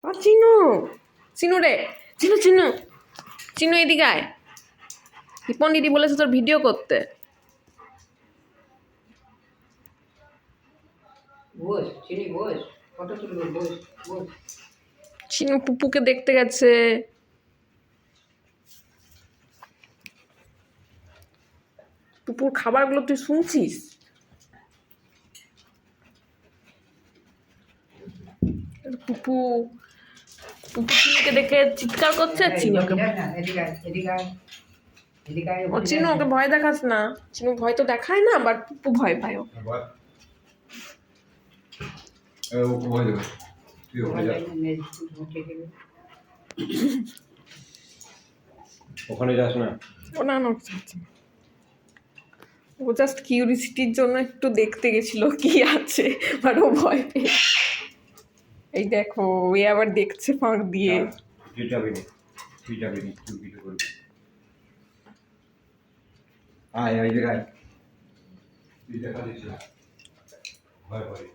চিনু, চিনু রে, চিনু চিনু, চিনু এদিকে আয়। রিপন দিদি বলেছে তোর ভিডিও করতে। চিনু পুপুকে দেখতে গেছে। পুপুর খাবারগুলো তুই শুনছিস? পুপু পুপু চিনুকে দেখে চিৎকার করছে। চিনুকে ও চিনু ওকে ভয় দেখাস না। চিনু ভয় তো দেখায় না, বাট পুপু ভয় পায়। ওখানে যাস না। ও না না, ও জাস্ট কিউরিসিটির জন্য একটু দেখতে গেছিল কি আছে, বাট ও ভয় পেয়ে। এই দেখো, ও আবার দেখছে ফাঁক দিয়ে। তুই যাবি না, তুই যাবি না, তুই কিছু করবি। আয় এই জায়গায় তুই দেখা দিচ্ছ ভয় ভয়।